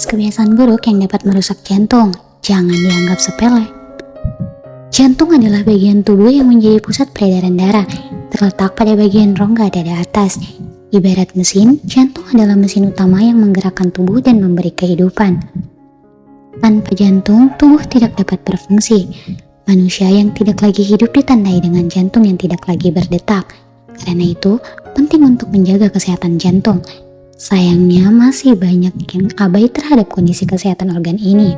kebiasaan buruk yang dapat merusak jantung. Jangan dianggap sepele. Jantung adalah bagian tubuh yang menjadi pusat peredaran darah, terletak pada bagian rongga dada atas. Ibarat mesin, jantung adalah mesin utama yang menggerakkan tubuh dan memberi kehidupan. Tanpa jantung, tubuh tidak dapat berfungsi. Manusia yang tidak lagi hidup ditandai dengan jantung yang tidak lagi berdetak. Karena itu, penting untuk menjaga kesehatan jantung. Sayangnya masih banyak yang abai terhadap kondisi kesehatan organ ini.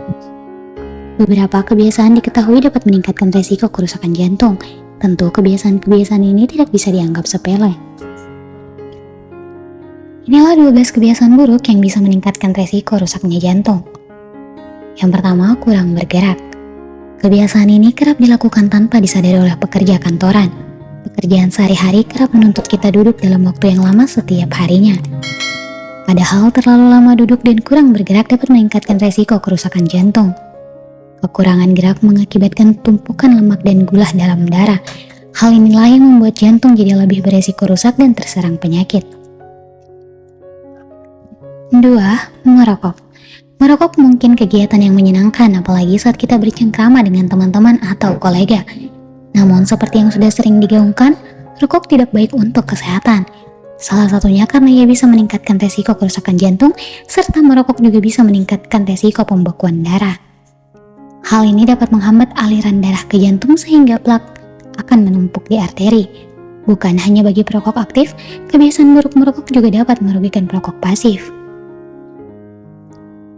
Beberapa kebiasaan diketahui dapat meningkatkan resiko kerusakan jantung. Tentu kebiasaan-kebiasaan ini tidak bisa dianggap sepele. Inilah 12 kebiasaan buruk yang bisa meningkatkan resiko rusaknya jantung. Yang pertama, kurang bergerak. Kebiasaan ini kerap dilakukan tanpa disadari oleh pekerja kantoran. Pekerjaan sehari-hari kerap menuntut kita duduk dalam waktu yang lama setiap harinya. Padahal terlalu lama duduk dan kurang bergerak dapat meningkatkan resiko kerusakan jantung. Kekurangan gerak mengakibatkan tumpukan lemak dan gula dalam darah. Hal inilah yang membuat jantung jadi lebih beresiko rusak dan terserang penyakit. 2. Merokok. Merokok mungkin kegiatan yang menyenangkan, apalagi saat kita bercengkrama dengan teman-teman atau kolega. Namun seperti yang sudah sering digaungkan, rokok tidak baik untuk kesehatan. Salah satunya karena ia bisa meningkatkan resiko kerusakan jantung, serta merokok juga bisa meningkatkan resiko pembekuan darah. Hal ini dapat menghambat aliran darah ke jantung sehingga plak akan menumpuk di arteri. Bukan hanya bagi perokok aktif, kebiasaan buruk merokok juga dapat merugikan perokok pasif.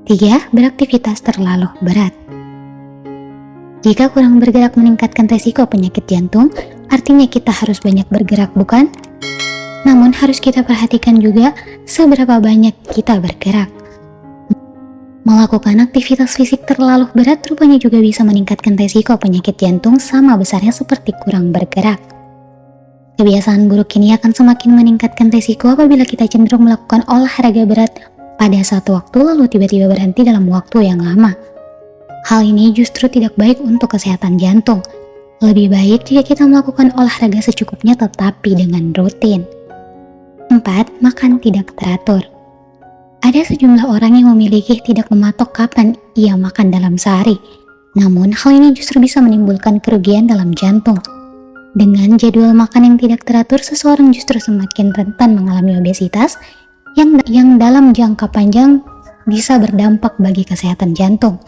3. Beraktivitas terlalu berat. Jika kurang bergerak meningkatkan resiko penyakit jantung, artinya kita harus banyak bergerak, bukan? Namun harus kita perhatikan juga seberapa banyak kita bergerak. Melakukan aktivitas fisik terlalu berat rupanya juga bisa meningkatkan resiko penyakit jantung sama besarnya seperti kurang bergerak. Kebiasaan buruk ini akan semakin meningkatkan resiko apabila kita cenderung melakukan olahraga berat pada satu waktu lalu tiba-tiba berhenti dalam waktu yang lama. Hal ini justru tidak baik untuk kesehatan jantung. Lebih baik jika kita melakukan olahraga secukupnya tetapi dengan rutin. 4. Makan tidak teratur. Ada sejumlah orang yang memiliki tidak mematok kapan ia makan dalam sehari. Namun hal ini justru bisa menimbulkan kerugian dalam jantung. Dengan jadwal makan yang tidak teratur, seseorang justru semakin rentan mengalami obesitas yang dalam jangka panjang bisa berdampak bagi kesehatan jantung.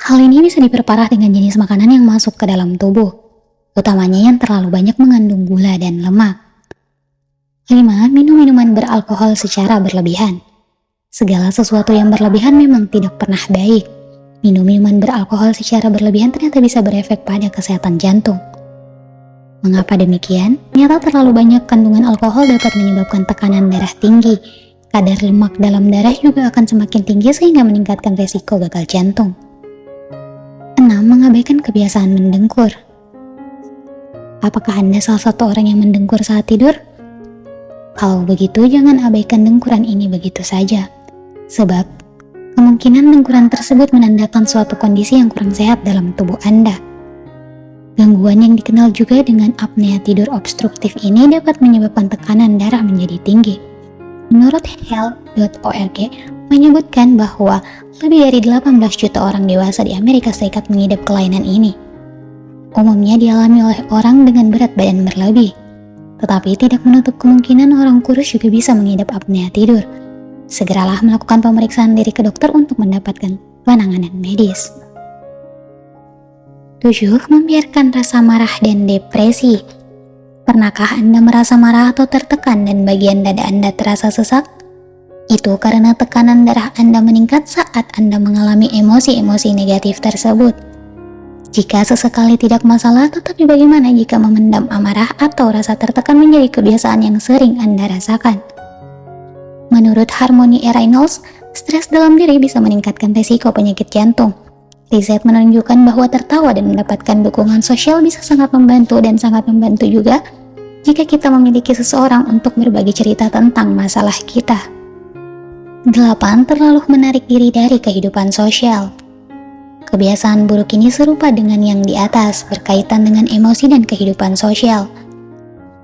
Hal ini bisa diperparah dengan jenis makanan yang masuk ke dalam tubuh, utamanya yang terlalu banyak mengandung gula dan lemak. 5. Minum minuman beralkohol secara berlebihan. Segala sesuatu yang berlebihan memang tidak pernah baik. Minum minuman beralkohol secara berlebihan ternyata bisa berefek pada kesehatan jantung. Mengapa demikian? Ternyata terlalu banyak kandungan alkohol dapat menyebabkan tekanan darah tinggi. Kadar lemak dalam darah juga akan semakin tinggi sehingga meningkatkan resiko gagal jantung. 6. Mengabaikan kebiasaan mendengkur. Apakah Anda salah satu orang yang mendengkur saat tidur? Kalau begitu, jangan abaikan dengkuran ini begitu saja. Sebab, kemungkinan dengkuran tersebut menandakan suatu kondisi yang kurang sehat dalam tubuh Anda. Gangguan yang dikenal juga dengan apnea tidur obstruktif ini dapat menyebabkan tekanan darah menjadi tinggi. Menurut health.org menyebutkan bahwa lebih dari 18 juta orang dewasa di Amerika Serikat mengidap kelainan ini. Umumnya dialami oleh orang dengan berat badan berlebih. Tetapi tidak menutup kemungkinan orang kurus juga bisa mengidap apnea tidur. Segeralah melakukan pemeriksaan diri ke dokter untuk mendapatkan penanganan medis. 7. Membiarkan rasa marah dan depresi. Pernahkah Anda merasa marah atau tertekan dan bagian dada Anda terasa sesak? Itu karena tekanan darah Anda meningkat saat Anda mengalami emosi-emosi negatif tersebut. Jika sesekali tidak masalah, tetapi bagaimana jika memendam amarah atau rasa tertekan menjadi kebiasaan yang sering Anda rasakan? Menurut Harmony Reynolds, stres dalam diri bisa meningkatkan risiko penyakit jantung. Riset menunjukkan bahwa tertawa dan mendapatkan dukungan sosial bisa sangat membantu dan sangat membantu juga jika kita memiliki seseorang untuk berbagi cerita tentang masalah kita. 8. Terlalu menarik diri dari kehidupan sosial. Kebiasaan buruk ini serupa dengan yang di atas, berkaitan dengan emosi dan kehidupan sosial.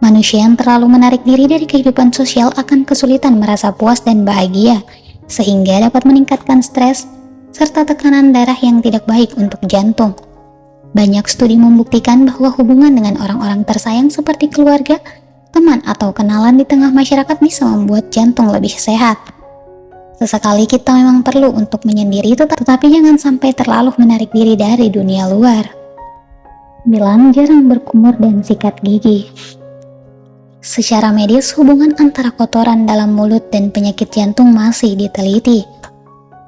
Manusia yang terlalu menarik diri dari kehidupan sosial akan kesulitan merasa puas dan bahagia, sehingga dapat meningkatkan stres serta tekanan darah yang tidak baik untuk jantung. Banyak studi membuktikan bahwa hubungan dengan orang-orang tersayang seperti keluarga, teman, atau kenalan di tengah masyarakat bisa membuat jantung lebih sehat. Sesekali kita memang perlu untuk menyendiri, tetapi jangan sampai terlalu menarik diri dari dunia luar. 9. Jarang berkumur dan sikat gigi. Secara medis, hubungan antara kotoran dalam mulut dan penyakit jantung masih diteliti.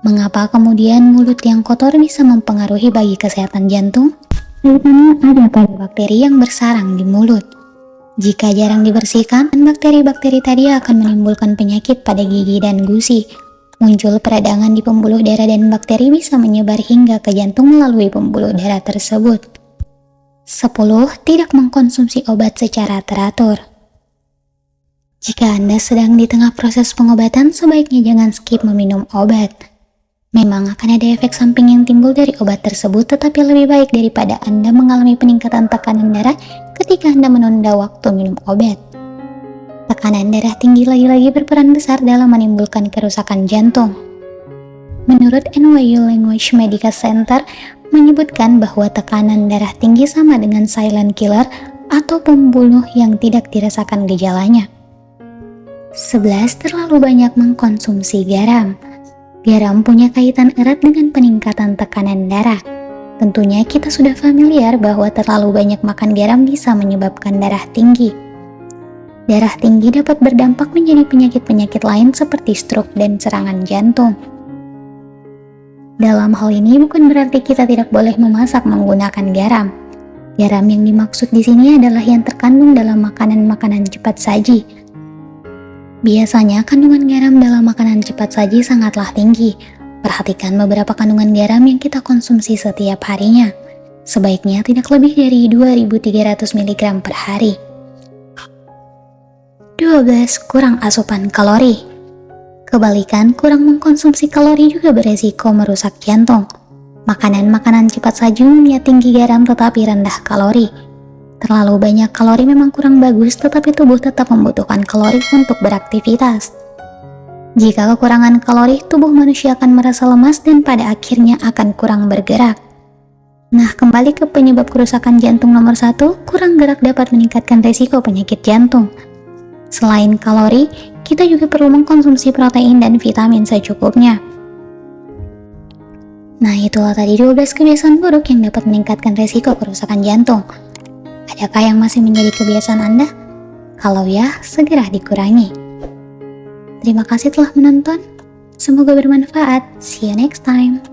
Mengapa kemudian mulut yang kotor bisa mempengaruhi bagi kesehatan jantung? Kaitannya ada pada bakteri yang bersarang di mulut. Jika jarang dibersihkan, bakteri-bakteri tadi akan menimbulkan penyakit pada gigi dan gusi. Muncul peradangan di pembuluh darah dan bakteri bisa menyebar hingga ke jantung melalui pembuluh darah tersebut. 10. Tidak mengkonsumsi obat secara teratur. Jika Anda sedang di tengah proses pengobatan, sebaiknya jangan skip meminum obat. Memang akan ada efek samping yang timbul dari obat tersebut, tetapi lebih baik daripada Anda mengalami peningkatan tekanan darah ketika Anda menunda waktu minum obat. Tekanan darah tinggi lagi-lagi berperan besar dalam menimbulkan kerusakan jantung. Menurut NYU Language Medical Center menyebutkan bahwa tekanan darah tinggi sama dengan silent killer atau pembunuh yang tidak dirasakan gejalanya. 11. Terlalu banyak mengkonsumsi garam. Garam punya kaitan erat dengan peningkatan tekanan darah. Tentunya kita sudah familiar bahwa terlalu banyak makan garam bisa menyebabkan darah tinggi. Darah tinggi dapat berdampak menjadi penyakit-penyakit lain seperti stroke dan serangan jantung. Dalam hal ini bukan berarti kita tidak boleh memasak menggunakan garam. Garam yang dimaksud di sini adalah yang terkandung dalam makanan-makanan cepat saji. Biasanya kandungan garam dalam makanan cepat saji sangatlah tinggi. Perhatikan beberapa kandungan garam yang kita konsumsi setiap harinya. Sebaiknya tidak lebih dari 2.300 mg per hari. 12. Kurang asupan kalori. Kebalikan, kurang mengkonsumsi kalori juga beresiko merusak jantung. Makanan-makanan cepat saji umumnya tinggi garam tetapi rendah kalori. Terlalu banyak kalori memang kurang bagus, tetapi tubuh tetap membutuhkan kalori untuk beraktivitas. Jika kekurangan kalori, tubuh manusia akan merasa lemas dan pada akhirnya akan kurang bergerak. Nah, kembali ke penyebab kerusakan jantung nomor 1, kurang gerak dapat meningkatkan risiko penyakit jantung. Selain kalori, kita juga perlu mengkonsumsi protein dan vitamin secukupnya. Nah, itulah tadi 12 kebiasaan buruk yang dapat meningkatkan risiko kerusakan jantung. Adakah yang masih menjadi kebiasaan Anda? Kalau ya, segera dikurangi. Terima kasih telah menonton. Semoga bermanfaat. See you next time.